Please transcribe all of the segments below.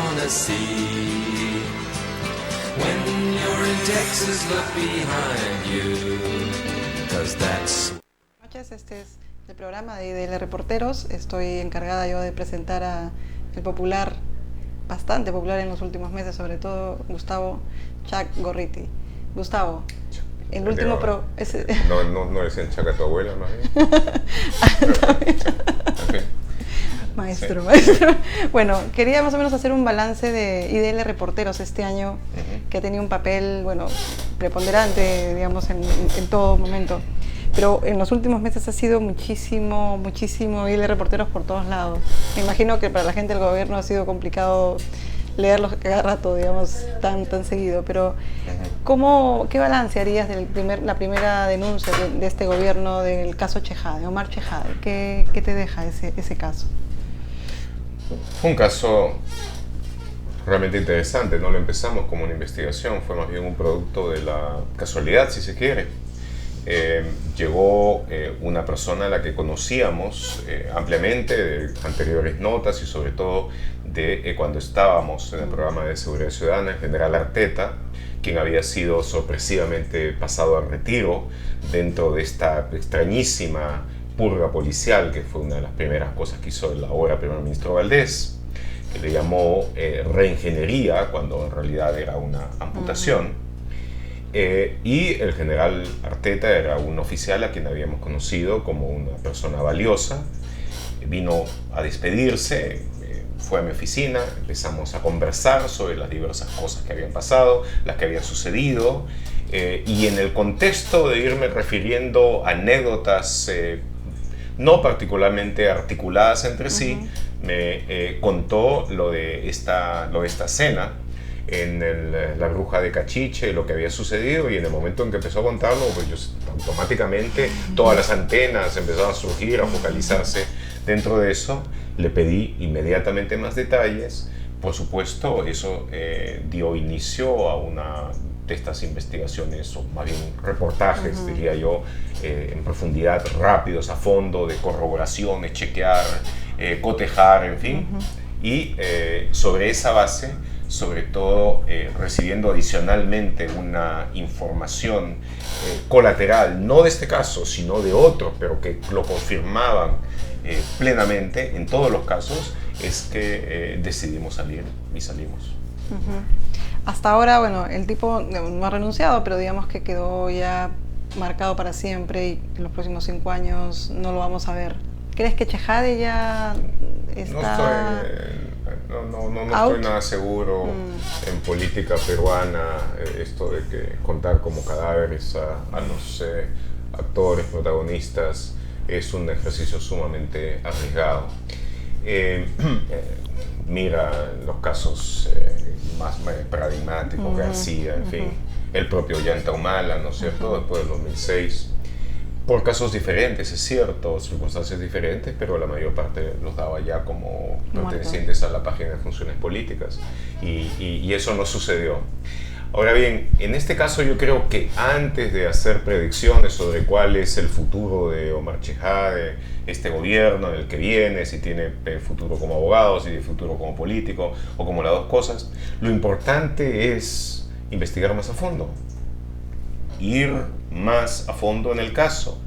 wanna see. When you're in Texas, look behind you, 'cause that's... Buenas noches, este es el programa de IDL Reporteros. Estoy encargada yo de presentar a el popular, bastante popular en los últimos meses, sobre todo Gustavo Chac Gorriti. Gustavo, el último No decían Chac a tu abuela, más bien. Maestro, Sí. maestro. Bueno, quería más o menos hacer un balance de IDL Reporteros este año, que ha tenido un papel, bueno, preponderante, digamos, en todo momento. Pero en los últimos meses ha sido muchísimo IDL Reporteros por todos lados. Me imagino que para la gente del gobierno ha sido complicado leerlos cada rato, digamos, tan seguido. Pero, ¿qué balance harías de la primera denuncia de este gobierno del caso Chejade, Omar Chejade? ¿Qué te deja ese caso? Fue un caso realmente interesante. No lo empezamos como una investigación, fue más bien un producto de la casualidad, si se quiere. Llegó una persona a la que conocíamos ampliamente de anteriores notas y sobre todo de cuando estábamos en el programa de Seguridad Ciudadana, el general Arteta, quien había sido sorpresivamente pasado al retiro dentro de esta extrañísima purga policial, que fue una de las primeras cosas que hizo el ahora primer ministro Valdés, que le llamó reingeniería cuando en realidad era una amputación. Y el general Arteta era un oficial a quien habíamos conocido como una persona valiosa. Vino a despedirse, fue a mi oficina, empezamos a conversar sobre las diversas cosas que habían pasado, las que habían sucedido, y en el contexto de irme refiriendo a anécdotas no particularmente articuladas entre sí, me contó lo de esta cena en la Bruja de Cachiche, lo que había sucedido, y en el momento en que empezó a contarlo, pues yo automáticamente todas las antenas empezaron a surgir, a focalizarse dentro de eso. Le pedí inmediatamente más detalles. Por supuesto, eso dio inicio a una de estas investigaciones, o más bien reportajes, diría yo, en profundidad, rápidos, a fondo, de corroboraciones, chequear, cotejar, en fin. Y sobre esa base, sobre todo recibiendo adicionalmente una información colateral, no de este caso, sino de otros, pero que lo confirmaban plenamente en todos los casos, es que decidimos salir y salimos. Hasta ahora, bueno, el tipo no ha renunciado, pero digamos que quedó ya marcado para siempre y en los próximos 5 años no lo vamos a ver. ¿Crees que Chejade ya está...? No estoy nada seguro en política peruana, esto de que contar como cadáveres a los actores, protagonistas, es un ejercicio sumamente arriesgado. Mira los casos más paradigmáticos, García, en fin, el propio Ollanta Humala, ¿no es cierto?, después del 2006. Por casos diferentes, es cierto, circunstancias diferentes, pero la mayor parte los daba ya como pertenecientes a la página de funciones políticas, y eso no sucedió. Ahora bien, en este caso yo creo que antes de hacer predicciones sobre cuál es el futuro de Omar Chejade, este gobierno en el que viene, si tiene futuro como abogado, si tiene futuro como político o como las dos cosas, lo importante es investigar más a fondo. Ir más a fondo en el caso,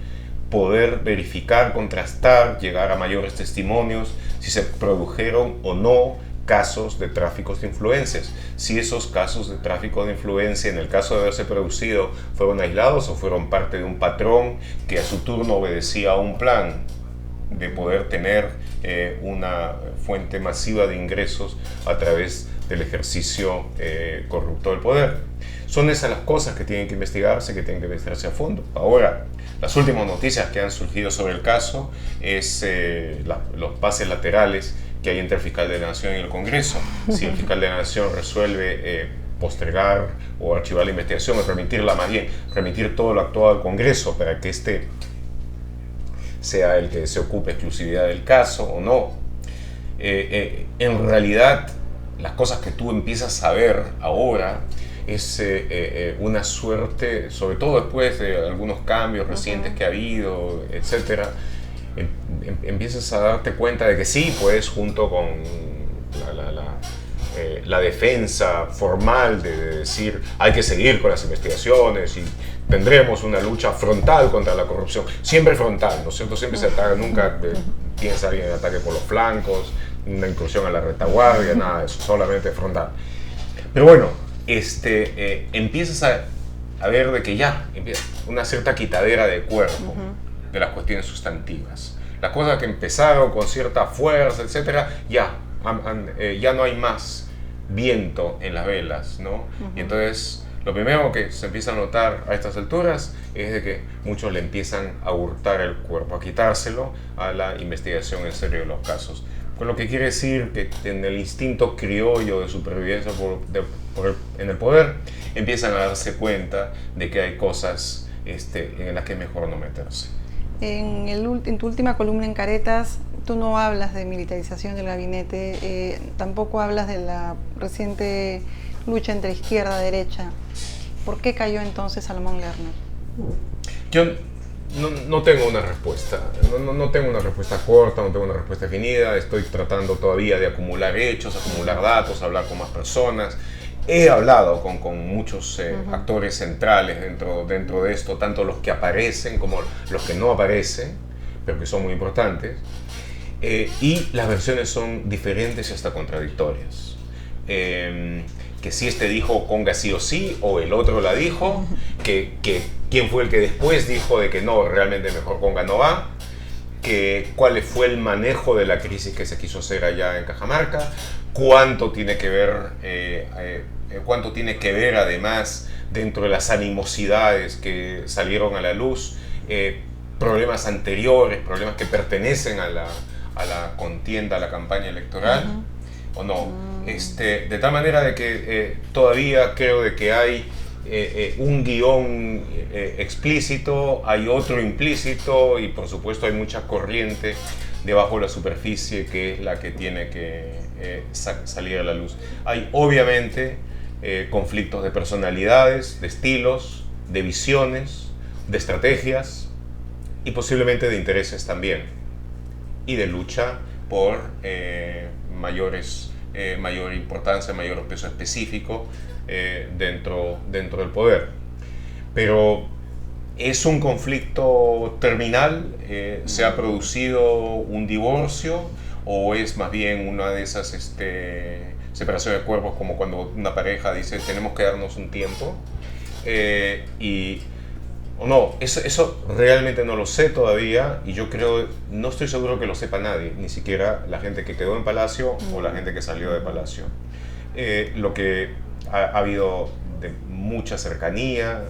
poder verificar, contrastar, llegar a mayores testimonios, si se produjeron o no casos de tráficos de influencias, si esos casos de tráfico de influencia, en el caso de haberse producido, fueron aislados o fueron parte de un patrón que a su turno obedecía a un plan de poder tener una fuente masiva de ingresos a través del ejercicio corrupto del poder. Son esas las cosas que tienen que investigarse, que tienen que investigarse a fondo. Ahora, las últimas noticias que han surgido sobre el caso es los pases laterales que hay entre el fiscal de la Nación y el Congreso. Si el fiscal de la Nación resuelve postergar o archivar la investigación, o remitirla, más bien, remitir todo lo actuado al Congreso para que éste sea el que se ocupe exclusividad del caso o no. En realidad, las cosas que tú empiezas a ver ahora es una suerte, sobre todo después de algunos cambios recientes que ha habido, etcétera, empiezas a darte cuenta de que sí, pues junto con la defensa formal de decir hay que seguir con las investigaciones y tendremos una lucha frontal contra la corrupción, siempre frontal, ¿no es cierto? Siempre se ataca, nunca piensa alguien en ataque por los flancos, una incursión a la retaguardia, nada de eso, solamente frontal. Pero bueno, empiezas a ver de que ya empieza una cierta quitadera de cuerpo de las cuestiones sustantivas. Las cosas que empezaron con cierta fuerza, etcétera, ya no hay más viento en las velas, ¿no? Y entonces lo primero que se empieza a notar a estas alturas es de que muchos le empiezan a hurtar el cuerpo, a quitárselo a la investigación en serio de los casos. Con lo que quiere decir que en el instinto criollo de supervivencia en el poder empiezan a darse cuenta de que hay cosas en las que es mejor no meterse. En tu última columna en Caretas, tú no hablas de militarización del gabinete, tampoco hablas de la reciente lucha entre izquierda y derecha. ¿Por qué cayó entonces Salomón Lerner? Yo no tengo una respuesta, no tengo una respuesta corta, no tengo una respuesta definida, estoy tratando todavía de acumular hechos, acumular datos, hablar con más personas. He hablado con muchos actores centrales dentro de esto, tanto los que aparecen como los que no aparecen, pero que son muy importantes, y las versiones son diferentes y hasta contradictorias. Que si dijo conga sí o sí, o el otro la dijo, que quién fue el que después dijo de que no, realmente mejor conga no va, que cuál fue el manejo de la crisis que se quiso hacer allá en Cajamarca, cuánto tiene que ver además dentro de las animosidades que salieron a la luz, problemas anteriores, problemas que pertenecen a la contienda, a la campaña electoral, o no. De tal manera de que todavía creo de que hay un guión explícito, hay otro implícito y por supuesto hay mucha corriente debajo de la superficie que es la que tiene que salir a la luz. Hay obviamente conflictos de personalidades, de estilos, de visiones, de estrategias y posiblemente de intereses también y de lucha por mayor importancia, mayor peso específico dentro del poder. Pero es un conflicto terminal, se ha producido un divorcio o es más bien una de esas separación de cuerpos como cuando una pareja dice tenemos que darnos un tiempo o no, eso realmente no lo sé todavía y yo no estoy seguro que lo sepa nadie, ni siquiera la gente que quedó en Palacio o la gente que salió de Palacio. Lo que ha habido de mucha cercanía,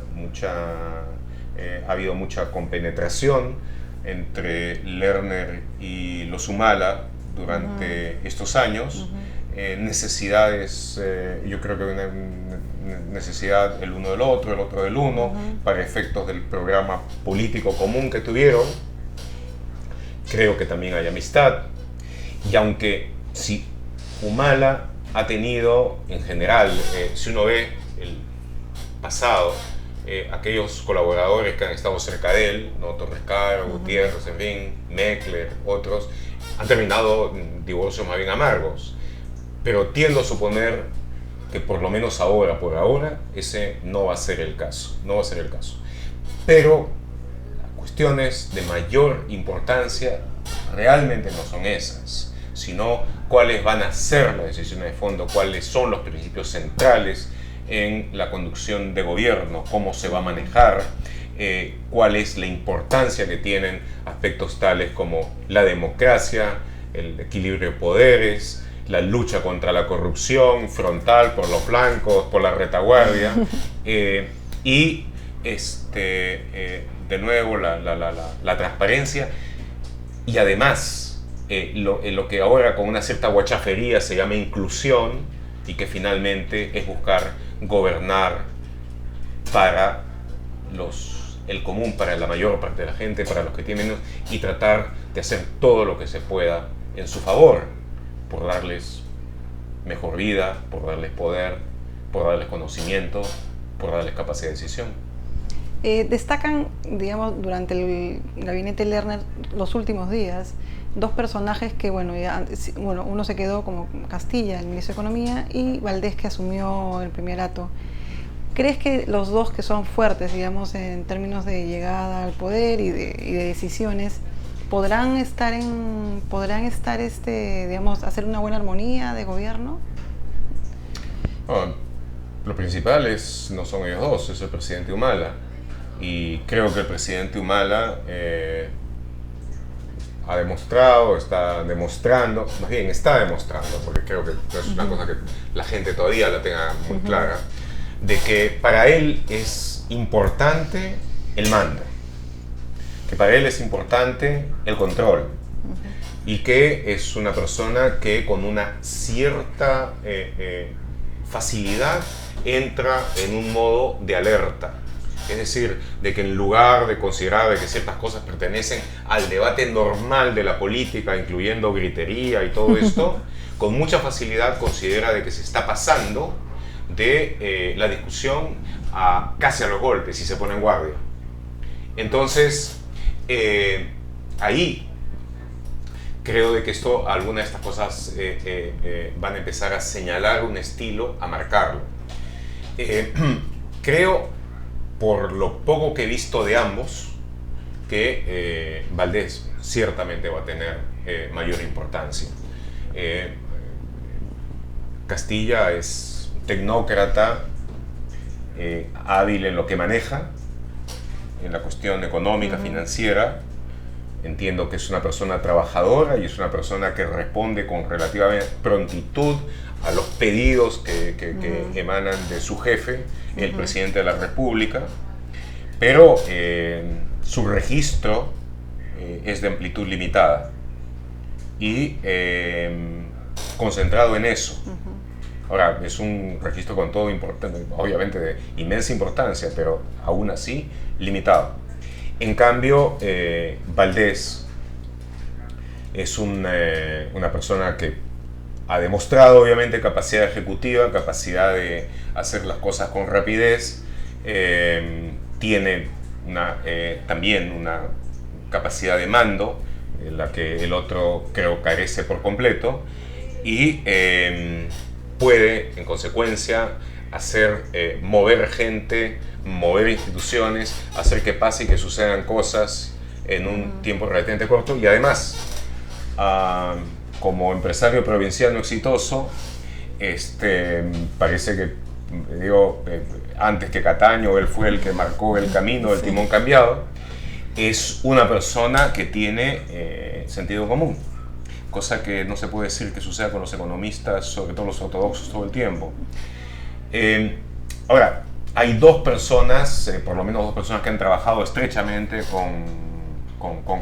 ha habido mucha compenetración entre Lerner y los Humala durante estos años. Necesidades, yo creo que una necesidad el uno del otro, el otro del uno, para efectos del programa político común que tuvieron. Creo que también hay amistad, y aunque si Humala ha tenido en general, si uno ve el pasado, aquellos colaboradores que han estado cerca de él, ¿no? Torres Caro, Gutiérrez, en fin, Meckler, otros, han terminado divorcios más bien amargos. Pero tiendo a suponer que por lo menos por ahora, ese no va a ser el caso. Pero las cuestiones de mayor importancia realmente no son esas, sino cuáles van a ser las decisiones de fondo, cuáles son los principios centrales en la conducción de gobierno, cómo se va a manejar, cuál es la importancia que tienen aspectos tales como la democracia, el equilibrio de poderes, la lucha contra la corrupción frontal por los flancos, por la retaguardia, y de nuevo la transparencia, y además lo que ahora con una cierta guachafería se llama inclusión, y que finalmente es buscar gobernar para el común, para la mayor parte de la gente, para los que tienen menos, y tratar de hacer todo lo que se pueda en su favor, por darles mejor vida, por darles poder, por darles conocimiento, por darles capacidad de decisión. Destacan, digamos, durante el gabinete Lerner los últimos días, dos personajes que, bueno, uno se quedó como Castilla, el ministro de Economía, y Valdés, que asumió el primerato. ¿Crees que los dos, que son fuertes, digamos, en términos de llegada al poder y de decisiones, podrán digamos, hacer una buena armonía de gobierno? Bueno, lo principal no son ellos dos, es el presidente Humala. Y creo que el presidente Humala ha demostrado, está demostrando, más bien está demostrando, porque creo que es una cosa que la gente todavía la tenga muy clara, de que para él es importante el mando, que para él es importante el control, y que es una persona que con una cierta facilidad entra en un modo de alerta. Es decir, de que en lugar de considerar de que ciertas cosas pertenecen al debate normal de la política, incluyendo gritería y todo esto, con mucha facilidad considera de que se está pasando de la discusión casi a los golpes y se pone en guardia. Entonces, ahí creo de que algunas de estas cosas van a empezar a señalar un estilo, a marcarlo. Creo, por lo poco que he visto de ambos, que Valdés ciertamente va a tener mayor importancia. Castilla es tecnócrata, hábil en lo que maneja, en la cuestión económica, financiera. Entiendo que es una persona trabajadora y es una persona que responde con relativa prontitud a los pedidos que emanan de su jefe, el presidente de la República, pero su registro es de amplitud limitada y concentrado en eso. Ahora, es un registro con todo importante, obviamente de inmensa importancia, pero aún así limitado. En cambio, Valdés es una persona que ha demostrado obviamente capacidad ejecutiva, capacidad de hacer las cosas con rapidez, tiene también una capacidad de mando, la que el otro creo carece por completo, y puede en consecuencia hacer mover gente, mover instituciones, hacer que pase y que sucedan cosas en un tiempo relativamente corto. Y además, como empresario provinciano exitoso, parece que, antes que Cataño, él fue el que marcó el camino del timón cambiado. Es una persona que tiene sentido común, cosa que no se puede decir que suceda con los economistas, sobre todo los ortodoxos, todo el tiempo. Ahora, hay dos personas, por lo menos dos personas que han trabajado estrechamente con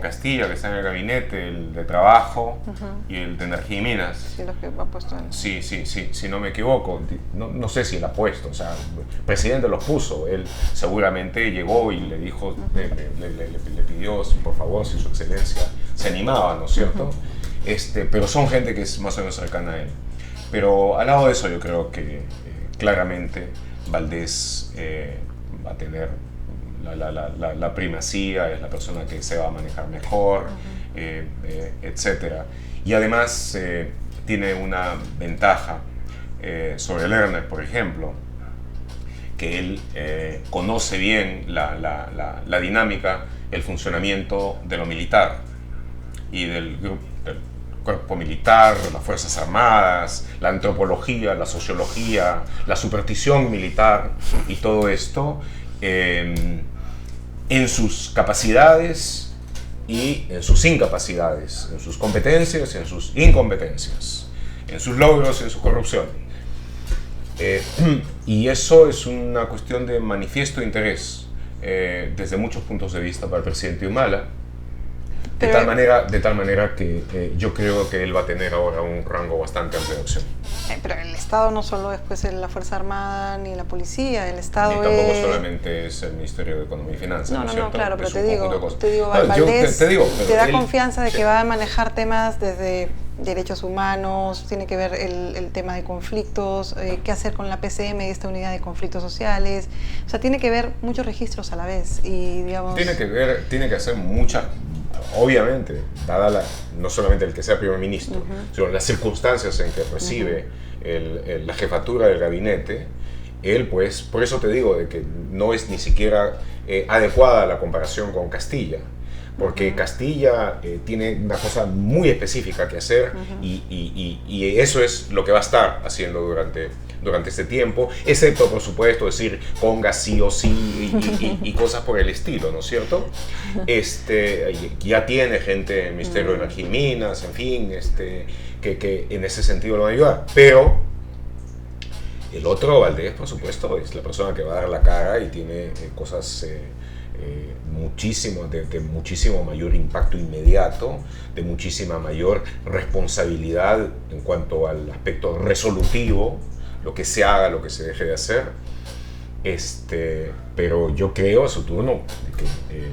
Castilla, que están en el gabinete, el de Trabajo y el de Energía y Minas. Sí, los que ha puesto en... Sí, si no me equivoco. No sé si él ha puesto, o sea, el presidente los puso. Él seguramente llegó y le dijo, le pidió, por favor, si su excelencia se animaba, ¿no es cierto? Pero son gente que es más o menos cercana a él. Pero al lado de eso yo creo que claramente Valdés va a tener la primacía, es la persona que se va a manejar mejor, etc. Y además tiene una ventaja sobre Lerner, por ejemplo, que él conoce bien la dinámica, el funcionamiento de lo militar y del cuerpo militar, las Fuerzas Armadas, la antropología, la sociología, la superstición militar y todo esto, en sus capacidades y en sus incapacidades, en sus competencias y en sus incompetencias, en sus logros y en su corrupción. Y eso es una cuestión de manifiesto interés desde muchos puntos de vista para el presidente Humala, De tal manera que yo creo que él va a tener ahora un rango bastante amplio de acción. Pero el Estado no solo es pues la Fuerza Armada ni la policía, el Estado Ni tampoco solamente es el Ministerio de Economía y Finanzas. No, claro, pero Es te un digo, conjunto de cosas. Valdés te da él, confianza de sí. que va a manejar temas desde derechos humanos, tiene que ver el tema de conflictos, qué hacer con la PCM y esta unidad de conflictos sociales, o sea, tiene que ver muchos registros a la vez y digamos... Tiene que hacer muchas, obviamente, dada no solamente el que sea primer ministro, sino las circunstancias en que recibe la jefatura del gabinete. Él, pues, por eso te digo de que no es ni siquiera adecuada la comparación con Castilla, porque Castilla tiene una cosa muy específica que hacer y eso es lo que va a estar haciendo durante este tiempo, excepto, por supuesto, decir conga sí o sí y cosas por el estilo, ¿no es cierto? Ya tiene gente en el Ministerio de Energía y Minas, en fin, que en ese sentido lo van a ayudar, pero el otro, Valdés, por supuesto, es la persona que va a dar la cara y tiene cosas de muchísimo mayor impacto inmediato, de muchísima mayor responsabilidad en cuanto al aspecto resolutivo, lo que se haga, lo que se deje de hacer. Pero yo creo a su turno que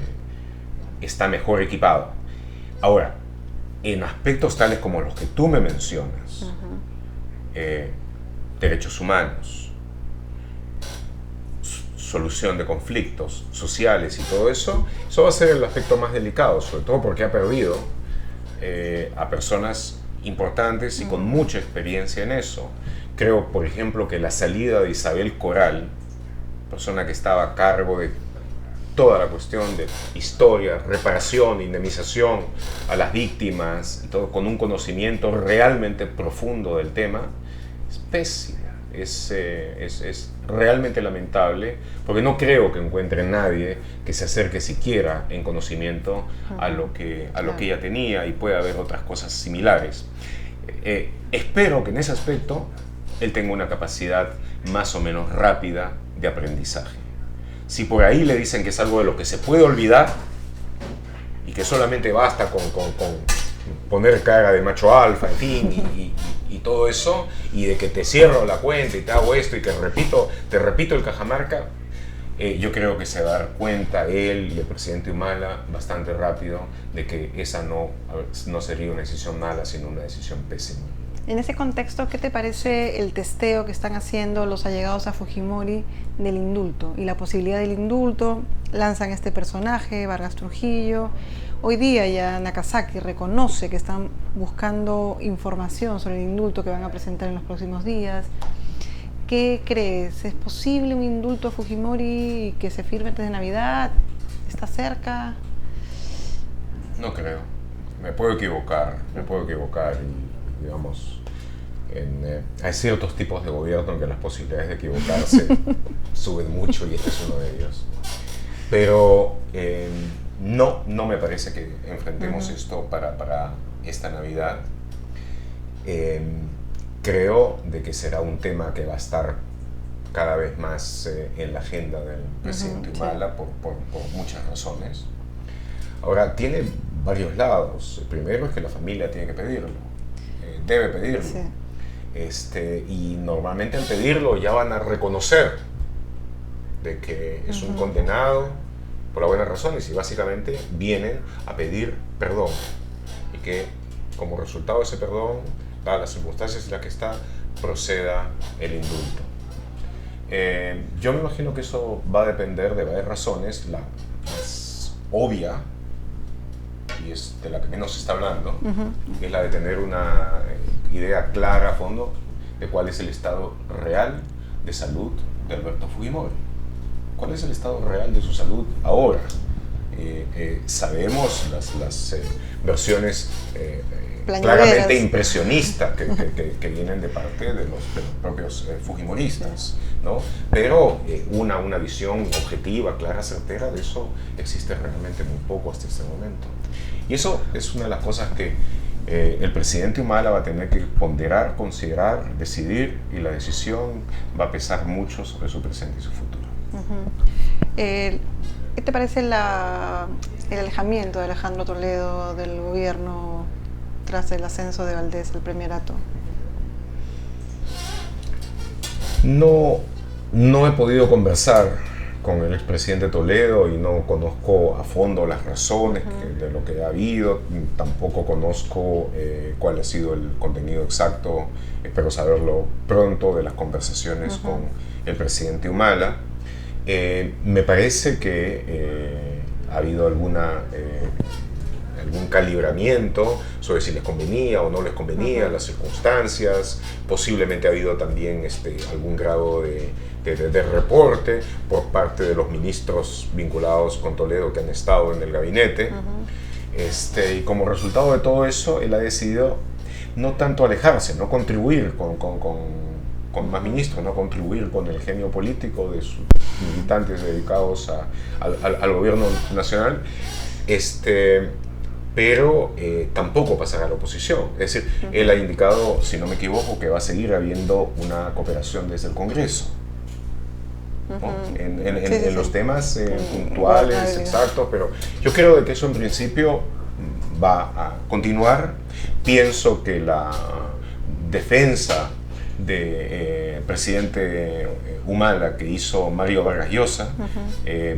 está mejor equipado. Ahora, en aspectos tales como los que tú me mencionas, derechos humanos, solución de conflictos sociales y todo eso, eso va a ser el aspecto más delicado, sobre todo porque ha perdido a personas importantes y con mucha experiencia en eso. Creo, por ejemplo, que la salida de Isabel Coral, persona que estaba a cargo de toda la cuestión de historia, reparación, indemnización a las víctimas, y todo con un conocimiento realmente profundo del tema, es pésima. Es realmente lamentable, porque no creo que encuentre nadie que se acerque siquiera en conocimiento a lo que ella tenía, y puede haber otras cosas similares. Espero que en ese aspecto él tenga una capacidad más o menos rápida de aprendizaje. Si por ahí le dicen que es algo de lo que se puede olvidar y que solamente basta con poner cara de macho alfa, en fin, y todo eso, y de que te cierro la cuenta y te hago esto y te repito el cajamarca, yo creo que se va a dar cuenta él y el presidente Humala bastante rápido de que esa no sería una decisión mala, sino una decisión pésima. En ese contexto, ¿qué te parece el testeo que están haciendo los allegados a Fujimori del indulto y la posibilidad del indulto? Lanzan este personaje, Vargas Trujillo. Hoy día ya Nakazaki reconoce que están buscando información sobre el indulto que van a presentar en los próximos días. ¿Qué crees? ¿Es posible un indulto a Fujimori que se firme antes de Navidad? ¿Está cerca? No creo. Me puedo equivocar y, digamos, hay ciertos tipos de gobierno en que las posibilidades de equivocarse suben mucho, y este es uno de ellos. Pero no me parece que enfrentemos esto para esta Navidad. Creo de que será un tema que va a estar cada vez más en la agenda del presidente Humala por muchas razones. Ahora, tiene varios lados. El primero es que la familia tiene que pedirlo, debe pedirlo. Sí. Y normalmente al pedirlo ya van a reconocer de que es un condenado por las buenas razones, y básicamente vienen a pedir perdón, y que como resultado de ese perdón, dadas las circunstancias en las que está, proceda el indulto. Yo me imagino que eso va a depender de varias razones. La más obvia, y es de la que menos se está hablando, es la de tener una idea clara a fondo de cuál es el estado real de salud de Alberto Fujimori. ¿Cuál es el estado real de su salud ahora? Sabemos las versiones claramente impresionistas que vienen de parte de los propios fujimoristas, ¿no? Pero una visión objetiva, clara, certera, de eso existe realmente muy poco hasta este momento. Y eso es una de las cosas que el presidente Humala va a tener que ponderar, considerar, decidir, y la decisión va a pesar mucho sobre su presente y su futuro. ¿Qué te parece el alejamiento de Alejandro Toledo del gobierno tras el ascenso de Valdés al premierato? No he podido conversar con el expresidente Toledo y no conozco a fondo las razones de lo que ha habido, tampoco conozco cuál ha sido el contenido exacto, espero saberlo pronto, de las conversaciones con el presidente Humala. Me parece que ha habido algún calibramiento sobre si les convenía o no les convenía las circunstancias. Posiblemente ha habido también algún grado de reporte por parte de los ministros vinculados con Toledo que han estado en el gabinete. Y como resultado de todo eso, él ha decidido no tanto alejarse, no contribuir con más ministros, no contribuir con el genio político de sus militantes dedicados al gobierno nacional, pero tampoco pasará a la oposición. Es decir, él ha indicado, si no me equivoco, que va a seguir habiendo una cooperación desde el Congreso, ¿no? En los temas puntuales, exactos, pero yo creo que eso en principio va a continuar. Pienso que la defensa del presidente Humala que hizo Mario Vargas Llosa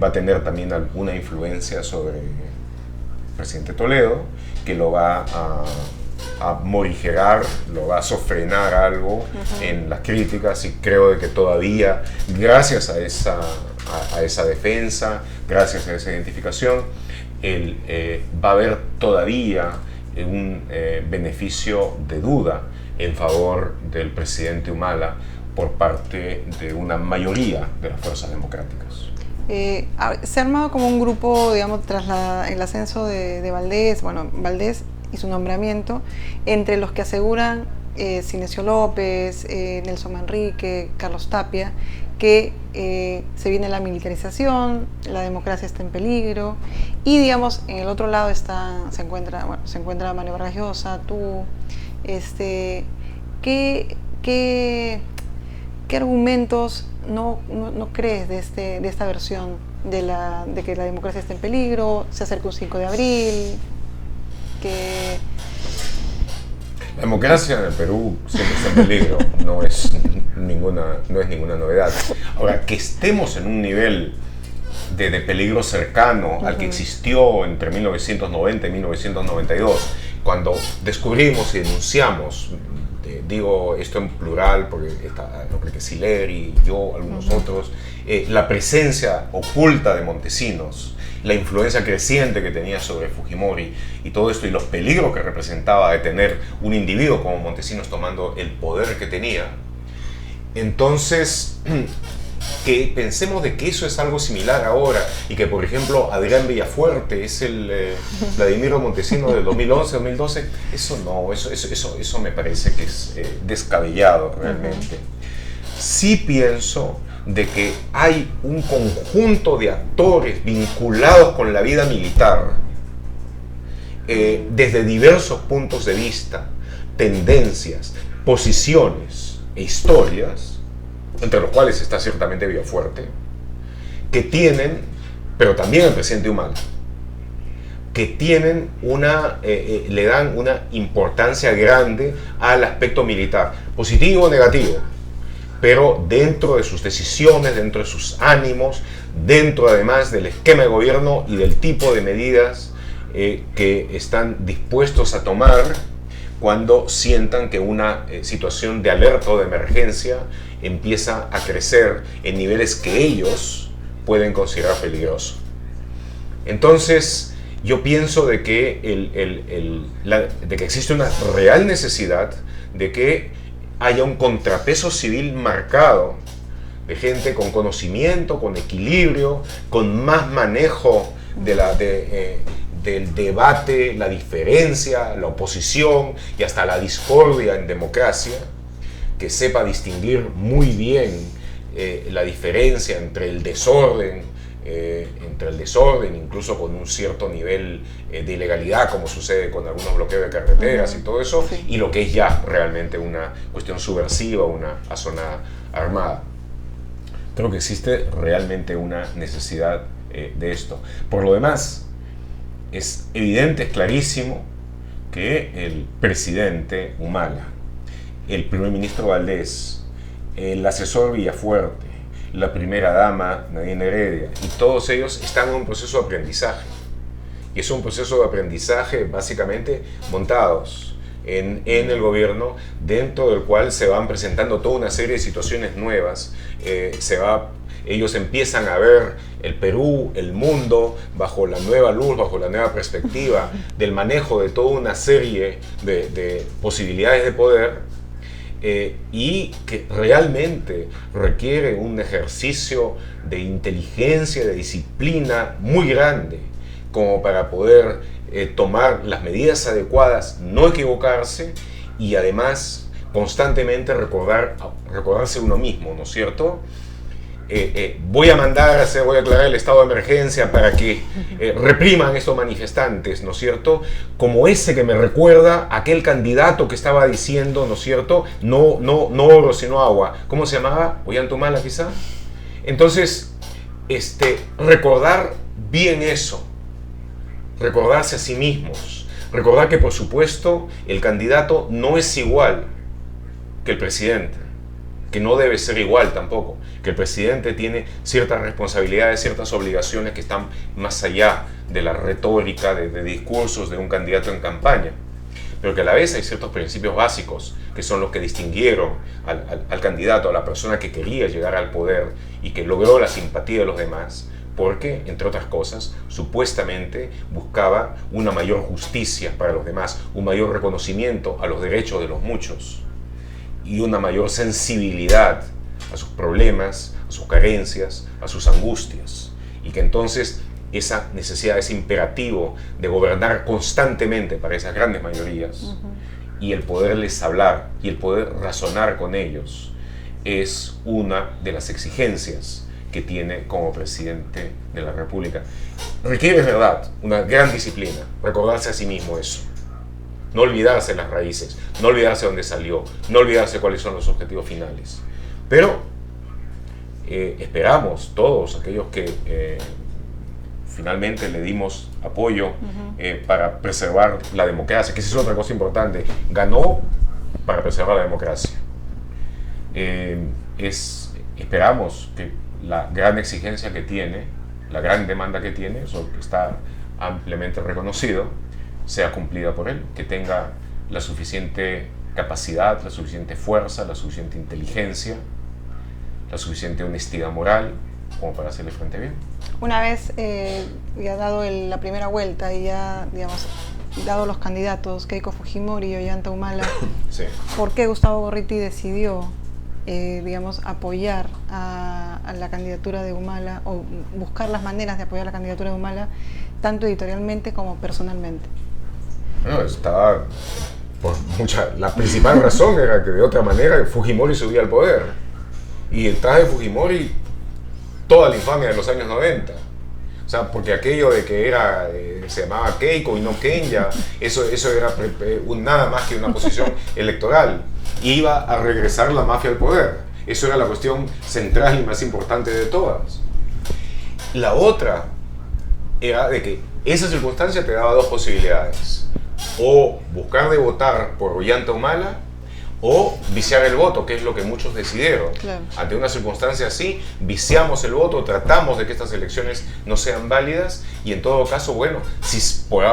va a tener también alguna influencia sobre el presidente Toledo, que lo va a morigerar, lo va a sofrenar algo en las críticas, y creo de que todavía, gracias a esa defensa, gracias a esa identificación, va a haber todavía un beneficio de duda en favor del presidente Humala por parte de una mayoría de las fuerzas democráticas. Se ha armado como un grupo, digamos, tras el ascenso de Valdés, bueno, Valdés y su nombramiento, entre los que aseguran Sinesio López, Nelson Manrique, Carlos Tapia, que se viene la militarización, la democracia está en peligro, y digamos, en el otro lado se encuentra Mario Vargas Llosa, tú, ¿qué argumentos no crees de esta versión de que la democracia está en peligro? Se acerca un 5 de abril, que... La democracia en el Perú siempre está en peligro, no es ninguna novedad. Ahora, que estemos en un nivel de peligro cercano al que existió entre 1990 y 1992, cuando descubrimos y denunciamos, digo esto en plural porque está Enrique Sileri, yo, algunos otros, la presencia oculta de Montesinos, la influencia creciente que tenía sobre Fujimori y todo esto, y los peligros que representaba de tener un individuo como Montesinos tomando el poder que tenía. Entonces, que pensemos de que eso es algo similar ahora, y que por ejemplo Adrián Villafuerte es el Vladimiro Montesinos del 2011-2012, eso me parece que es descabellado realmente. Sí pienso de que hay un conjunto de actores vinculados con la vida militar desde diversos puntos de vista, tendencias, posiciones e historias, entre los cuales está ciertamente Villafuerte, que tienen, pero también el presidente Humala, que tienen le dan una importancia grande al aspecto militar, positivo o negativo, pero dentro de sus decisiones, dentro de sus ánimos, dentro además del esquema de gobierno y del tipo de medidas que están dispuestos a tomar cuando sientan que una situación de alerta o de emergencia empieza a crecer en niveles que ellos pueden considerar peligrosos. Entonces, yo pienso de que, de que existe una real necesidad de que haya un contrapeso civil marcado de gente con conocimiento, con equilibrio, con más manejo del debate, la diferencia, la oposición y hasta la discordia en democracia, que sepa distinguir muy bien la diferencia entre el desorden, incluso con un cierto nivel de ilegalidad, como sucede con algunos bloqueos de carreteras y todo eso, sí, y lo que es ya realmente una cuestión subversiva, una zona armada. Creo que existe realmente una necesidad de esto. Por lo demás, es evidente, es clarísimo que el presidente Humala, el primer ministro Valdés, el asesor Villafuerte, la primera dama Nadine Heredia, y todos ellos están en un proceso de aprendizaje. Y es un proceso de aprendizaje básicamente montados en el gobierno, dentro del cual se van presentando toda una serie de situaciones nuevas. Ellos empiezan a ver el Perú, el mundo, bajo la nueva luz, bajo la nueva perspectiva del manejo de toda una serie de posibilidades de poder, y que realmente requiere un ejercicio de inteligencia, de disciplina muy grande, como para poder tomar las medidas adecuadas, no equivocarse y además constantemente recordarse uno mismo, ¿no es cierto? Voy a declarar el estado de emergencia para que repriman estos manifestantes, ¿no es cierto? Como ese que me recuerda a aquel candidato que estaba diciendo, ¿no es cierto? No oro sino agua. ¿Cómo se llamaba? Ollanta quizá. Entonces, recordar bien eso, recordarse a sí mismos, recordar que por supuesto el candidato no es igual que el presidente, que no debe ser igual tampoco, que el presidente tiene ciertas responsabilidades, ciertas obligaciones que están más allá de la retórica, de discursos de un candidato en campaña, pero que a la vez hay ciertos principios básicos que son los que distinguieron al candidato, a la persona que quería llegar al poder y que logró la simpatía de los demás, porque, entre otras cosas, supuestamente buscaba una mayor justicia para los demás, un mayor reconocimiento a los derechos de los muchos y una mayor sensibilidad a sus problemas, a sus carencias, a sus angustias. Y que entonces esa necesidad, ese imperativo de gobernar constantemente para esas grandes mayorías, y el poderles hablar y el poder razonar con ellos, es una de las exigencias que tiene como presidente de la República. Requiere, es verdad, una gran disciplina, recordarse a sí mismo eso. No olvidarse las raíces, no olvidarse dónde salió, no olvidarse cuáles son los objetivos finales. Pero esperamos todos aquellos que finalmente le dimos apoyo para preservar la democracia, que esa es otra cosa importante. Ganó para preservar la democracia. Esperamos que la gran exigencia que tiene, la gran demanda que tiene, eso que está ampliamente reconocido, sea cumplida por él, que tenga la suficiente capacidad, la suficiente fuerza, la suficiente inteligencia, la suficiente honestidad moral como para hacerle frente bien. Una vez ya dado la primera vuelta y ya, digamos, dado los candidatos Keiko Fujimori y Ollanta Humala, Sí. ¿por qué Gustavo Gorriti decidió, digamos, apoyar a la candidatura de Humala, o buscar las maneras de apoyar la candidatura de Humala, tanto editorialmente como personalmente? Bueno, estaba por la principal razón era que de otra manera Fujimori subía al poder, y detrás de Fujimori toda la infamia de los años 90. O sea, porque aquello de que se llamaba Keiko y no Kenya, eso era nada más que una posición electoral. Iba a regresar la mafia al poder. Eso era la cuestión central y más importante de todas. La otra era de que esa circunstancia te daba dos posibilidades: o buscar de votar por Ollanta Humala, o viciar el voto, que es lo que muchos decidieron. Claro. Ante una circunstancia así, viciamos el voto, tratamos de que estas elecciones no sean válidas, y en todo caso, bueno, si por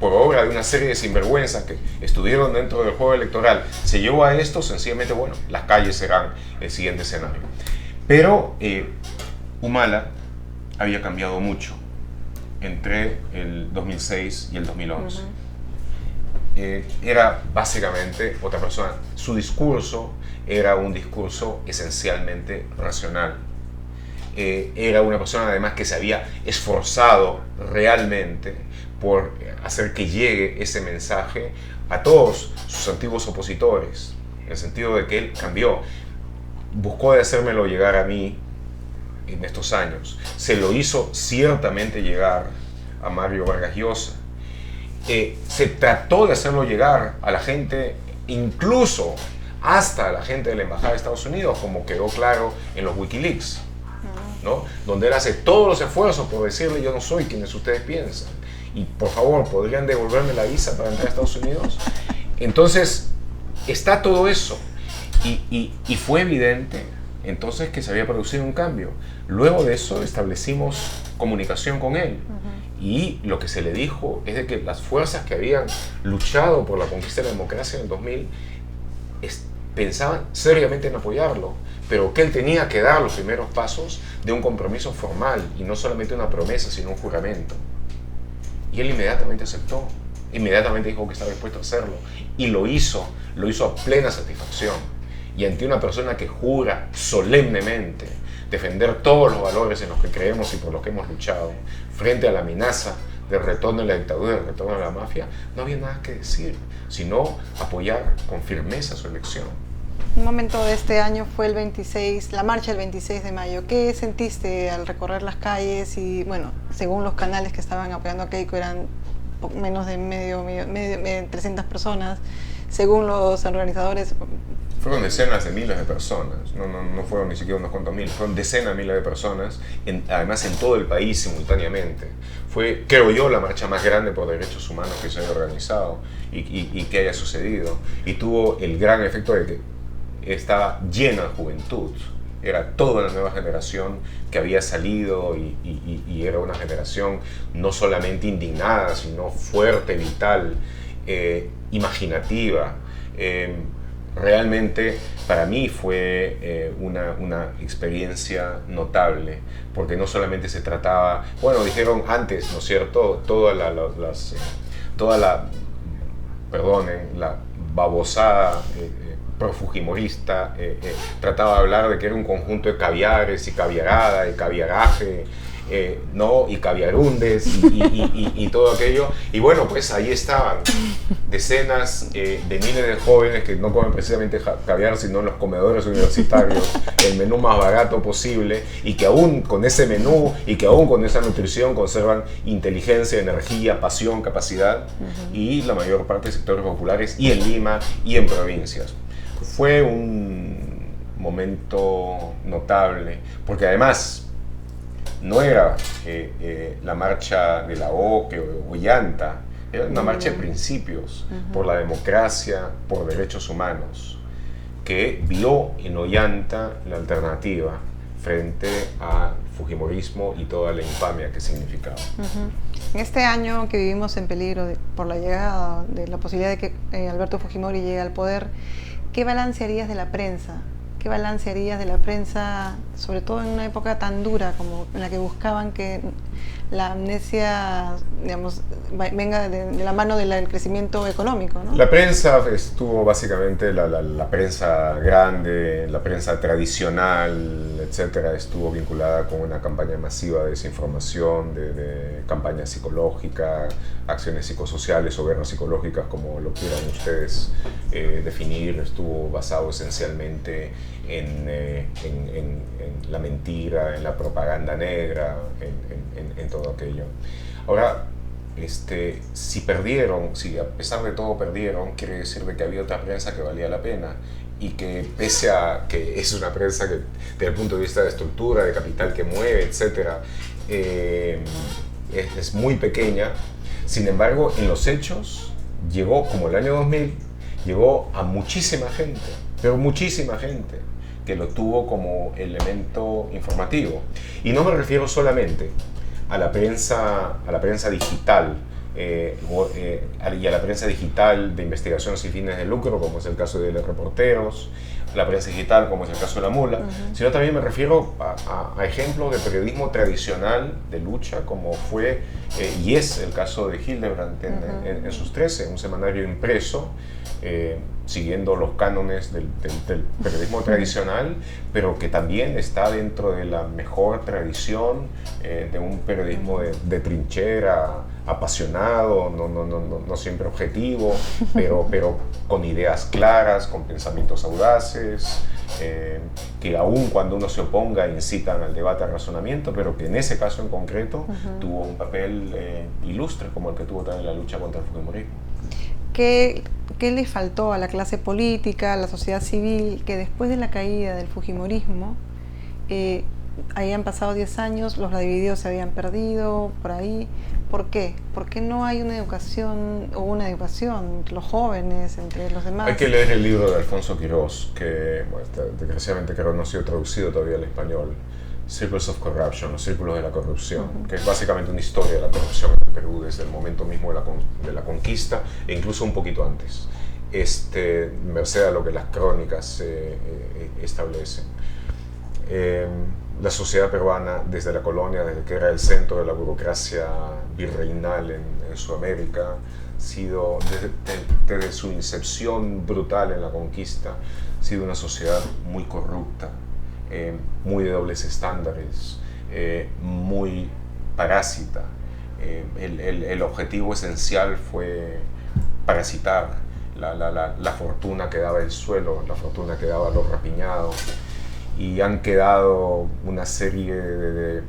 obra de una serie de sinvergüenzas que estuvieron dentro del juego electoral se llevó a esto, sencillamente, bueno, las calles serán el siguiente escenario. Pero Humala había cambiado mucho entre el 2006 y el 2011. Era básicamente otra persona. Su discurso era un discurso esencialmente racional. Era una persona además que se había esforzado realmente por hacer que llegue ese mensaje a todos sus antiguos opositores, en el sentido de que él cambió. Buscó de hacérmelo llegar a mí en estos años. Se lo hizo ciertamente llegar a Mario Vargas Llosa. Se trató de hacerlo llegar a la gente, incluso hasta a la gente de la Embajada de Estados Unidos, como quedó claro en los Wikileaks, ¿no? Donde él hace todos los esfuerzos por decirle: yo no soy quienes ustedes piensan. y por favor, ¿podrían devolverme la visa para entrar a Estados Unidos? Entonces, está todo eso. Y fue evidente entonces que se había producido un cambio. Luego de eso establecimos comunicación con él. Y lo que se le dijo es de que las fuerzas que habían luchado por la conquista de la democracia en el 2000 pensaban seriamente en apoyarlo, pero que él tenía que dar los primeros pasos de un compromiso formal, y no solamente una promesa, sino un juramento. Y él inmediatamente aceptó, inmediatamente dijo que estaba dispuesto a hacerlo, y lo hizo a plena satisfacción. Y ante una persona que jura solemnemente defender todos los valores en los que creemos y por los que hemos luchado, frente a la amenaza del retorno de la dictadura, del retorno de la mafia, no había nada que decir, sino apoyar con firmeza su elección. Un momento de este año fue el 26, la marcha del 26 de mayo. ¿Qué sentiste al recorrer las calles? Y bueno, según los canales que estaban apoyando a Keiko, eran menos de 300 personas. Según los organizadores, fueron decenas de miles de personas, no fueron ni siquiera unos cuantos mil, fueron decenas de miles de personas, además en todo el país simultáneamente. Fue, creo yo, la marcha más grande por derechos humanos que se haya organizado y que haya sucedido. Y tuvo el gran efecto de que estaba llena de juventud. Era toda la nueva generación que había salido y era una generación no solamente indignada, sino fuerte, vital, imaginativa. Realmente para mí fue una experiencia notable, porque no solamente se trataba, bueno, dijeron antes, ¿no es cierto?, la babosada profujimorista trataba de hablar de que era un conjunto de caviares y caviarada y caviaraje, ¿no? Y caviarundes y todo aquello. Y bueno, pues ahí estaban decenas de miles de jóvenes que no comen precisamente caviar, sino en los comedores universitarios, el menú más barato posible, y que aún con ese menú y que aún con esa nutrición conservan inteligencia, energía, pasión, capacidad, y la mayor parte de sectores populares, y en Lima y en provincias. Fue un momento notable, porque además no era la marcha de la OCE o Ollanta, era una marcha de principios por la democracia, por derechos humanos, que vio en Ollanta la alternativa frente al fujimorismo y toda la infamia que significaba. En este año que vivimos en peligro por la llegada de la posibilidad de que Alberto Fujimori llegue al poder, ¿qué balance harías de la prensa? ¿Qué balance harías de la prensa, sobre todo en una época tan dura como en la que buscaban que la amnesia, digamos, venga de la mano del crecimiento económico, ¿no? La prensa estuvo básicamente, la prensa grande, la prensa tradicional, etcétera, estuvo vinculada con una campaña masiva de desinformación, de campaña psicológica, acciones psicosociales o guerras psicológicas, como lo quieran ustedes definir. Estuvo basado esencialmente en la mentira, en la propaganda negra, en todo aquello. Ahora, si a pesar de todo perdieron, quiere decir de que había otra prensa que valía la pena, y que pese a que es una prensa que desde el punto de vista de estructura, de capital que mueve, etcétera, es muy pequeña. Sin embargo, en los hechos llegó, como el año 2000, llegó a muchísima gente, pero muchísima gente, que lo tuvo como elemento informativo. Y no me refiero solamente a la prensa digital, y a la prensa digital de investigación sin fines de lucro, como es el caso de los reporteros, la prensa digital, como es el caso de La Mula, sino también me refiero a ejemplos de periodismo tradicional de lucha, como fue y es el caso de Hildebrandt en sus 13, un semanario impreso, siguiendo los cánones del periodismo tradicional, pero que también está dentro de la mejor tradición de un periodismo de trinchera, apasionado, no siempre objetivo, pero con ideas claras, con pensamientos audaces, que aun cuando uno se oponga incitan al debate, al razonamiento, pero que en ese caso en concreto tuvo un papel ilustre, como el que tuvo también la lucha contra el fujimorismo. ¿Qué le faltó a la clase política, a la sociedad civil, que después de la caída del fujimorismo, habían pasado 10 años, los divididos se habían perdido por ahí, ¿Por qué? ¿Por qué no hay una educación o una educación entre los jóvenes, entre los demás? Hay que leer el libro de Alfonso Quirós, que bueno, desgraciadamente creo no ha sido traducido todavía al español, Circles of Corruption, los círculos de la corrupción, que es básicamente una historia de la corrupción en el Perú desde el momento mismo de la conquista e incluso un poquito antes, merced a lo que las crónicas establecen. La sociedad peruana desde la colonia, desde que era el centro de la burocracia virreinal en Sudamérica, ha sido desde su incepción brutal en la conquista, ha sido una sociedad muy corrupta, muy de dobles estándares, muy parásita. El objetivo esencial fue parasitar la fortuna que daba el suelo, la fortuna que daba los rapiñados, y han quedado una serie de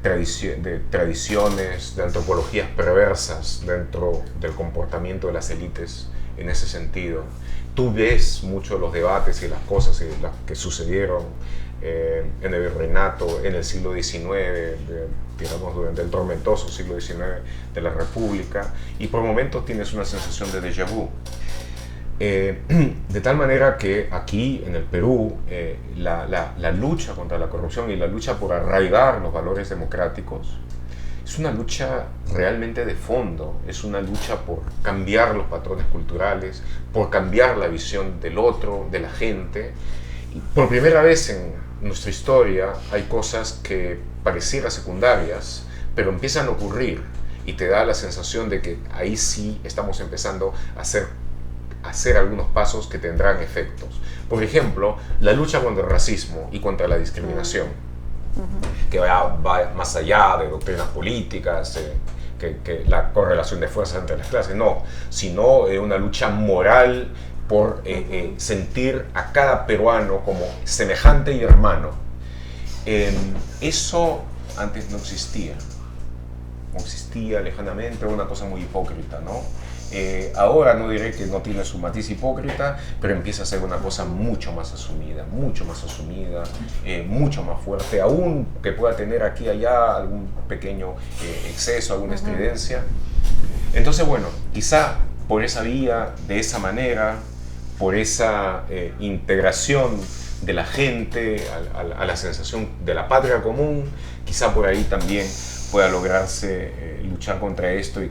tradiciones, de antropologías perversas dentro del comportamiento de las élites en ese sentido. Tú ves mucho los debates y las cosas que sucedieron en el virreinato, en el siglo XIX, digamos durante el tormentoso siglo XIX de la República, y por momentos tienes una sensación de déjà vu. De tal manera que aquí en el Perú la lucha contra la corrupción y la lucha por arraigar los valores democráticos es una lucha realmente de fondo, es una lucha por cambiar los patrones culturales, por cambiar la visión del otro, de la gente. Y por primera vez en nuestra historia hay cosas que parecieran secundarias, pero empiezan a ocurrir y te da la sensación de que ahí sí estamos empezando a hacer algunos pasos que tendrán efectos. Por ejemplo, la lucha contra el racismo y contra la discriminación, que va más allá de doctrinas políticas, que la correlación de fuerzas entre las clases, no, sino una lucha moral por sentir a cada peruano como semejante y hermano. Eso antes no existía lejanamente, era una cosa muy hipócrita, ¿no? Ahora no diré que no tiene su matiz hipócrita, pero empieza a ser una cosa mucho más asumida, mucho más fuerte, aún que pueda tener aquí y allá algún pequeño exceso, alguna estridencia. Entonces, bueno, quizá por esa vía, de esa manera, por esa integración de la gente a la sensación de la patria común, quizá por ahí también pueda lograrse luchar contra esto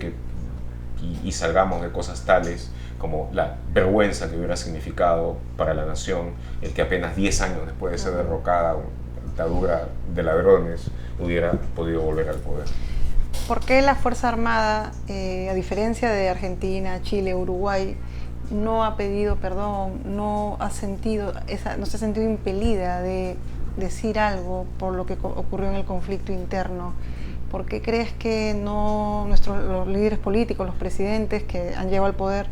y salgamos de cosas tales como la vergüenza que hubiera significado para la nación el que apenas 10 años después de ser derrocada una dictadura de ladrones hubiera podido volver al poder. ¿Por qué la Fuerza Armada, a diferencia de Argentina, Chile, Uruguay, no ha pedido perdón, no se ha sentido impelida de decir algo por lo que ocurrió en el conflicto interno? ¿Por qué crees que los líderes políticos, los presidentes que han llegado al poder,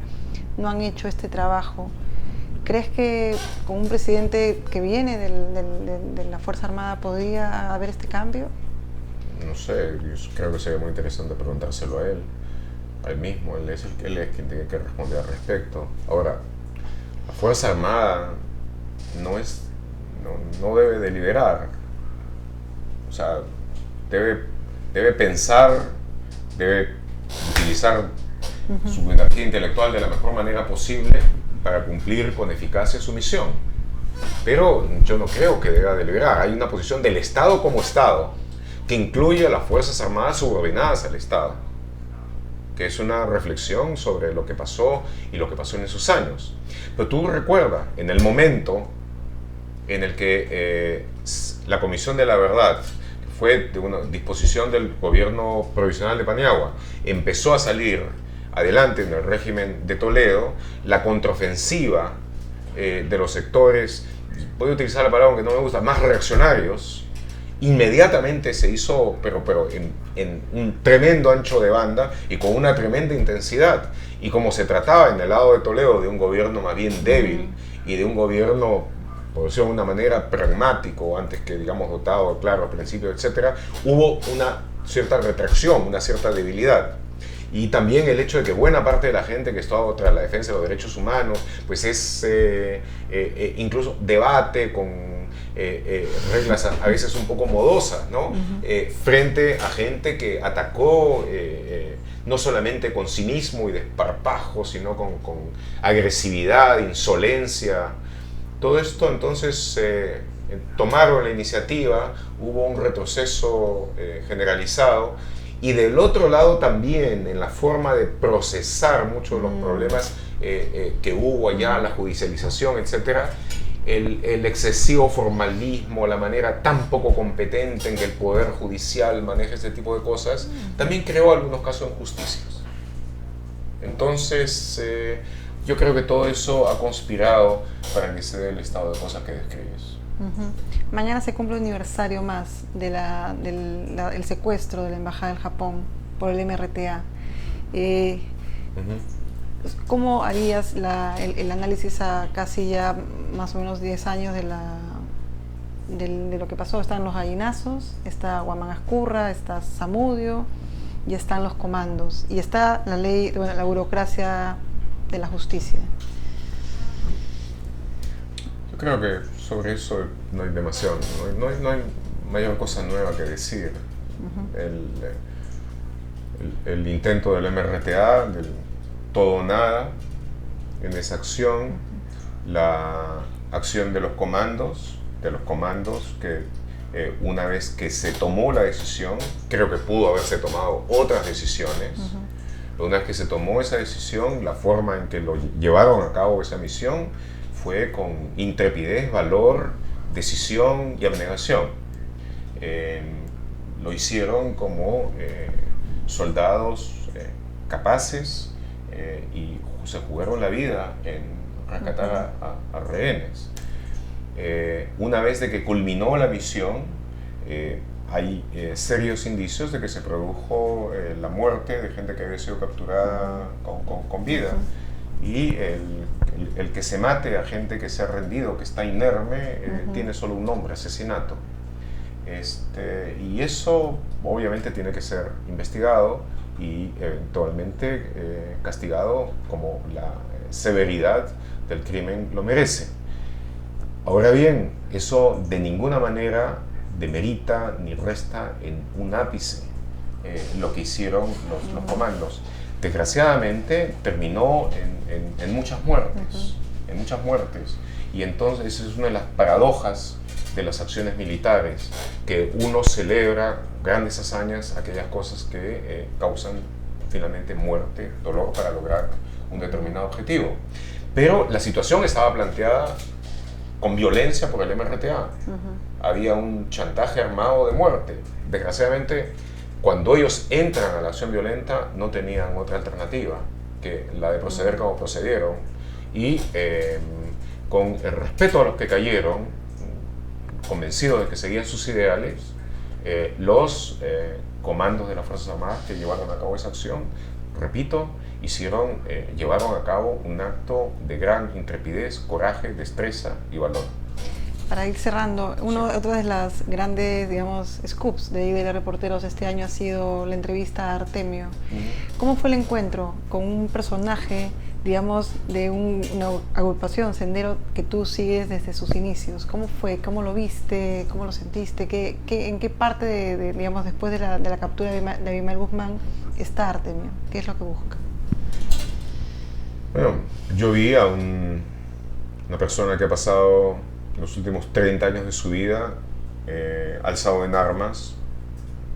no han hecho este trabajo? ¿Crees que con un presidente que viene de la Fuerza Armada podría haber este cambio? No sé, yo creo que sería muy interesante preguntárselo a él mismo. Él es quien tiene que responder al respecto. Ahora, la Fuerza Armada no debe deliberar. O sea, debe pensar, debe utilizar su energía intelectual de la mejor manera posible para cumplir con eficacia su misión. Pero yo no creo que deba deliberar. Hay una posición del Estado como Estado que incluye a las Fuerzas Armadas subordinadas al Estado, que es una reflexión sobre lo que pasó y lo que pasó en esos años. Pero tú recuerda, en el momento en el que la Comisión de la Verdad, fue de una disposición del gobierno provisional de Paniagua, empezó a salir adelante en el régimen de Toledo, la contraofensiva de los sectores, voy a utilizar la palabra que no me gusta, más reaccionarios, inmediatamente se hizo, pero en un tremendo ancho de banda y con una tremenda intensidad. Y como se trataba en el lado de Toledo de un gobierno más bien débil y de un gobierno, por decirlo de una manera, pragmático, antes que, digamos, dotado de claro principios, etc., hubo una cierta retracción, una cierta debilidad. Y también el hecho de que buena parte de la gente que estaba tras la defensa de los derechos humanos, pues es incluso debate con reglas a veces un poco modosas, ¿no? Frente a gente que atacó no solamente con cinismo y desparpajo, sino con agresividad, insolencia. Todo esto entonces tomaron la iniciativa, hubo un retroceso generalizado, y del otro lado también en la forma de procesar muchos de los problemas que hubo allá, la judicialización, etcétera, el excesivo formalismo, la manera tan poco competente en que el Poder Judicial maneja este tipo de cosas, también creó algunos casos de injusticias. Entonces, yo creo que todo eso ha conspirado para que se dé el estado de cosas que describes. Mañana se cumple un aniversario más del secuestro de la Embajada del Japón por el MRTA. ¿Cómo harías el análisis a casi ya más o menos 10 años de lo que pasó? Están los gallinazos, está Huamangoscurra, está Zamudio y están los comandos. Y está la ley, bueno, la burocracia de la justicia. Yo creo que sobre eso no hay demasiado, no hay mayor cosa nueva que decir. El intento del MRTA, del todo o nada, en esa acción, la acción de los comandos que una vez que se tomó la decisión, creo que pudo haberse tomado otras decisiones, pero una vez que se tomó esa decisión, la forma en que lo llevaron a cabo esa misión fue con intrepidez, valor, decisión y abnegación. Lo hicieron como soldados capaces y se jugaron la vida en rescatar a rehenes. Una vez de que culminó la misión, hay serios indicios de que se produjo la muerte de gente que había sido capturada con vida. Y el que se mate a gente que se ha rendido, que está inerme, tiene solo un nombre: asesinato. Y eso obviamente tiene que ser investigado y eventualmente castigado como la severidad del crimen lo merece. Ahora bien, eso de ninguna manera demerita ni resta en un ápice lo que hicieron los comandos. Desgraciadamente terminó en muchas muertes, y entonces es una de las paradojas de las acciones militares, que uno celebra grandes hazañas, aquellas cosas que causan finalmente muerte, dolor para lograr un determinado objetivo. Pero la situación estaba planteada con violencia por el MRTA. Había un chantaje armado de muerte. Desgraciadamente, cuando ellos entran a la acción violenta, no tenían otra alternativa que la de proceder como procedieron, y con el respeto a los que cayeron, convencidos de que seguían sus ideales, los comandos de las Fuerzas Armadas que llevaron a cabo esa acción, repito, llevaron a cabo un acto de gran intrepidez, coraje, destreza y valor. Para ir cerrando, otra de las grandes, digamos, scoops de IDL Reporteros este año ha sido la entrevista a Artemio. ¿Cómo fue el encuentro con un personaje, digamos, de una agrupación, Sendero, que tú sigues desde sus inicios? ¿Cómo fue? ¿Cómo lo viste? ¿Cómo lo sentiste? ¿En qué parte, digamos, después de la captura de Abimael Guzmán está Artemio? ¿Qué es lo que busca? Bueno, yo vi a una persona que ha pasado los últimos 30 años de su vida alzado en armas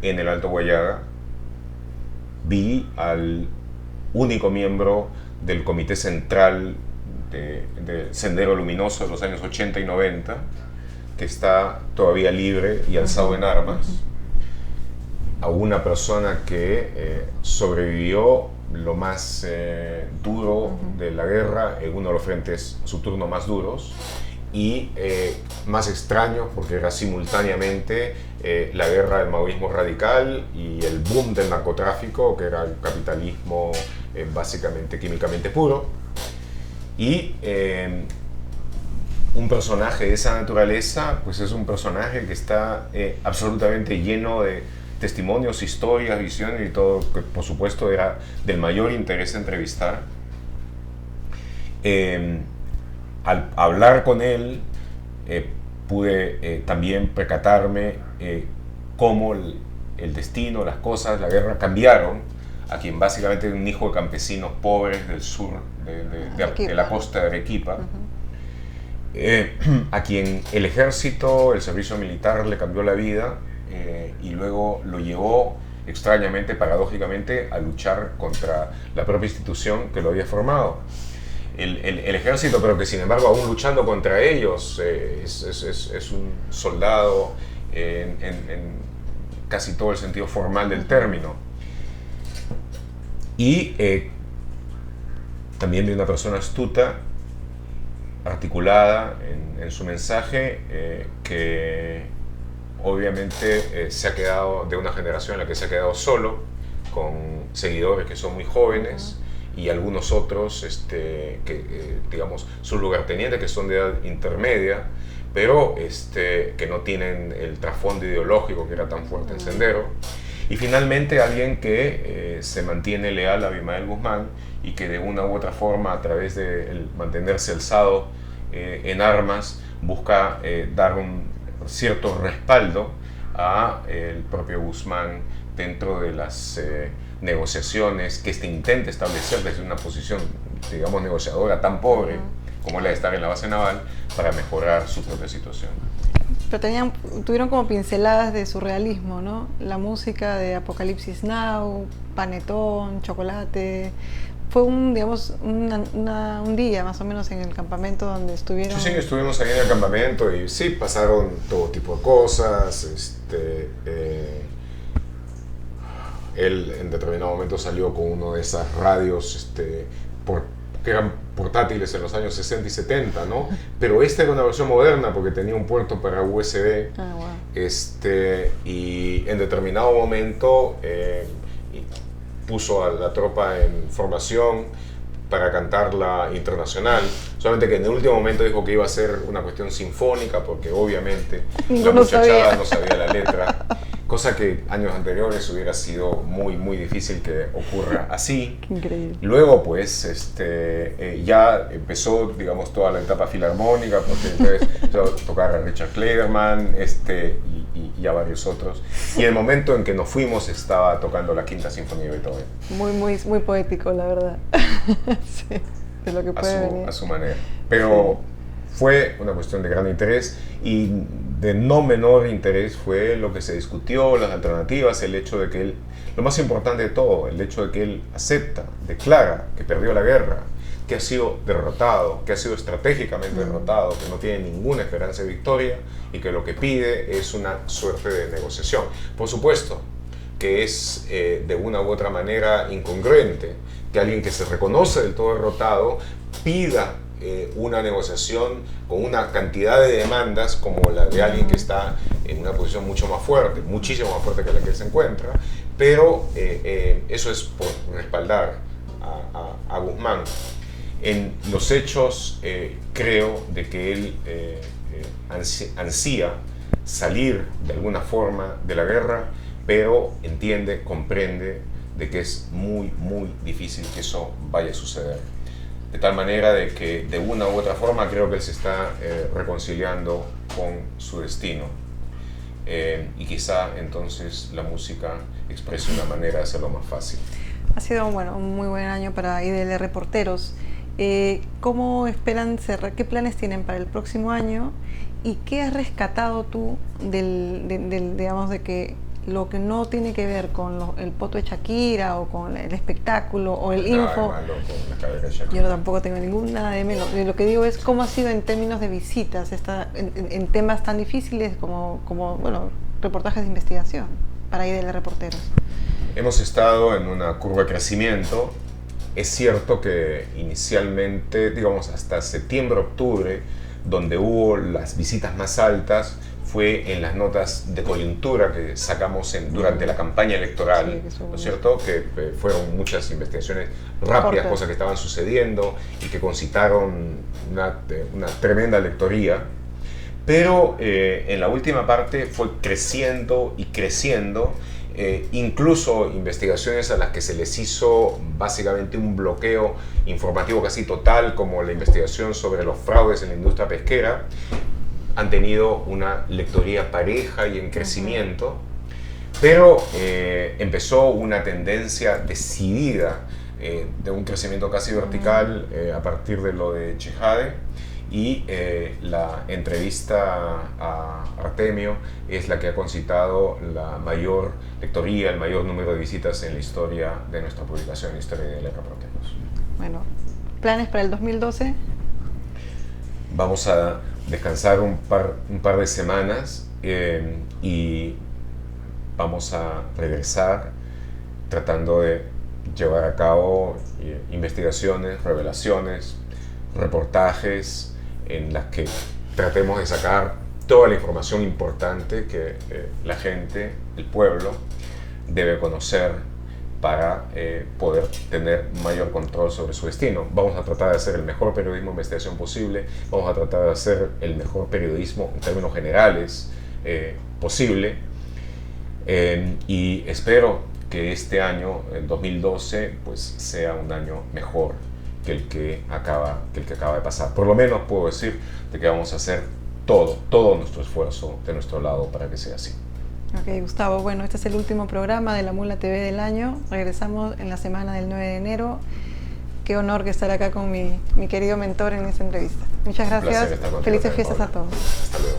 en el Alto Guayaga. Vi al único miembro del Comité Central de Sendero Luminoso de los años 80 y 90, que está todavía libre y alzado en armas. A una persona que sobrevivió lo más duro de la guerra en uno de los frentes, su turno más duros, y más extraño porque era simultáneamente la guerra del maoísmo radical y el boom del narcotráfico, que era el capitalismo básicamente químicamente puro. Y un personaje de esa naturaleza, pues es un personaje que está absolutamente lleno de testimonios, historias, visiones y todo, que por supuesto era del mayor interés entrevistar. Al hablar con él, pude también percatarme cómo el destino, las cosas, la guerra cambiaron a quien básicamente era un hijo de campesinos pobres del sur de la costa de Arequipa, a quien el ejército, el servicio militar le cambió la vida y luego lo llevó extrañamente, paradójicamente, a luchar contra la propia institución que lo había formado. El ejército, pero que sin embargo aún luchando contra ellos, es un soldado en casi todo el sentido formal del término. Y también de una persona astuta, articulada en su mensaje, que obviamente se ha quedado de una generación en la que se ha quedado solo, con seguidores que son muy jóvenes, y algunos otros que digamos, sus lugartenientes que son de edad intermedia, pero que no tienen el trasfondo ideológico que era tan fuerte en Sendero. Y finalmente alguien que se mantiene leal a Abimael Guzmán y que de una u otra forma, a través de mantenerse alzado en armas, busca dar un cierto respaldo a el propio Guzmán dentro de las negociaciones que intenta establecer desde una posición, digamos, negociadora tan pobre como la de estar en la base naval para mejorar su propia situación. Pero tuvieron como pinceladas de surrealismo, ¿no? La música de Apocalipsis Now, Panetón, Chocolate. Fue un día más o menos en el campamento donde estuvieron. Sí, estuvimos ahí en el campamento y sí, pasaron todo tipo de cosas. Él en determinado momento salió con uno de esas radios que eran portátiles en los años 60 y 70, ¿no? Pero esta era una versión moderna porque tenía un puerto para USB. Y en determinado momento puso a la tropa en formación para cantarla internacional, solamente que en el último momento dijo que iba a ser una cuestión sinfónica porque obviamente la muchachada no sabía la letra, cosa que años anteriores hubiera sido muy difícil que ocurra así. Increíble. Luego pues ya empezó, digamos, toda la etapa filarmónica, porque entonces empezó a tocar a Richard Clayderman y a varios otros, y el momento en que nos fuimos estaba tocando la Quinta Sinfonía de Beethoven. Muy poético, la verdad. Sí, de lo que puede venir. A su manera. Pero fue una cuestión de gran interés, y de no menor interés fue lo que se discutió, las alternativas, el hecho de que él, lo más importante de todo, el hecho de que él acepta, declara que perdió la guerra, que ha sido derrotado, que ha sido estratégicamente derrotado, que no tiene ninguna esperanza de victoria y que lo que pide es una suerte de negociación. Por supuesto que es de una u otra manera incongruente que alguien que se reconoce del todo derrotado pida una negociación con una cantidad de demandas como la de alguien que está en una posición mucho más fuerte, muchísimo más fuerte que la que él se encuentra, pero eso es por respaldar a Guzmán. En los hechos creo de que él ansía salir de alguna forma de la guerra, pero entiende, comprende de que es muy difícil que eso vaya a suceder. De tal manera de que de una u otra forma creo que él se está reconciliando con su destino. Y quizá entonces la música exprese una manera de hacerlo más fácil. Ha sido un muy buen año para IDL Reporteros. ¿Cómo esperan cerrar? ¿Qué planes tienen para el próximo año? ¿Y qué has rescatado tú digamos, de que lo que no tiene que ver con el poto de Shakira o con el espectáculo o el info? Yo tampoco tengo nada de menos. Lo que digo es cómo ha sido en términos de visitas en temas tan difíciles como reportajes de investigación para IDL Reporteros. Hemos estado en una curva de crecimiento. Es cierto que inicialmente, digamos hasta septiembre-octubre, donde hubo las visitas más altas, fue en las notas de coyuntura que sacamos durante la campaña electoral, ¿no es cierto? Que fueron muchas investigaciones rápidas, cosas que estaban sucediendo y que concitaron una tremenda lectoría. Pero en la última parte fue creciendo y creciendo. Incluso investigaciones a las que se les hizo básicamente un bloqueo informativo casi total, como la investigación sobre los fraudes en la industria pesquera, han tenido una lectoría pareja y en crecimiento, pero empezó una tendencia decidida de un crecimiento casi vertical a partir de lo de Chejade, y la entrevista a Artemio es la que ha concitado la mayor lectoría, el mayor número de visitas en la historia de nuestra publicación, Historia de IDL Reporteros. Bueno, ¿planes para el 2012? Vamos a descansar un par de semanas y vamos a regresar tratando de llevar a cabo investigaciones, revelaciones, reportajes en las que tratemos de sacar toda la información importante que la gente, el pueblo, debe conocer para poder tener mayor control sobre su destino. Vamos a tratar de hacer el mejor periodismo de investigación posible, vamos a tratar de hacer el mejor periodismo en términos generales posible, y espero que este año, el 2012, pues sea un año mejor que el que acaba de pasar. Por lo menos puedo decir de que vamos a hacer todo nuestro esfuerzo de nuestro lado para que sea así. Ok, Gustavo, bueno, este es el último programa de La Mula TV del año. Regresamos en la semana del 9 de enero. Qué honor que estar acá con mi querido mentor en esta entrevista. Muchas gracias. Un placer estar contigo Felices también, fiestas Paola. a todos. Hasta luego.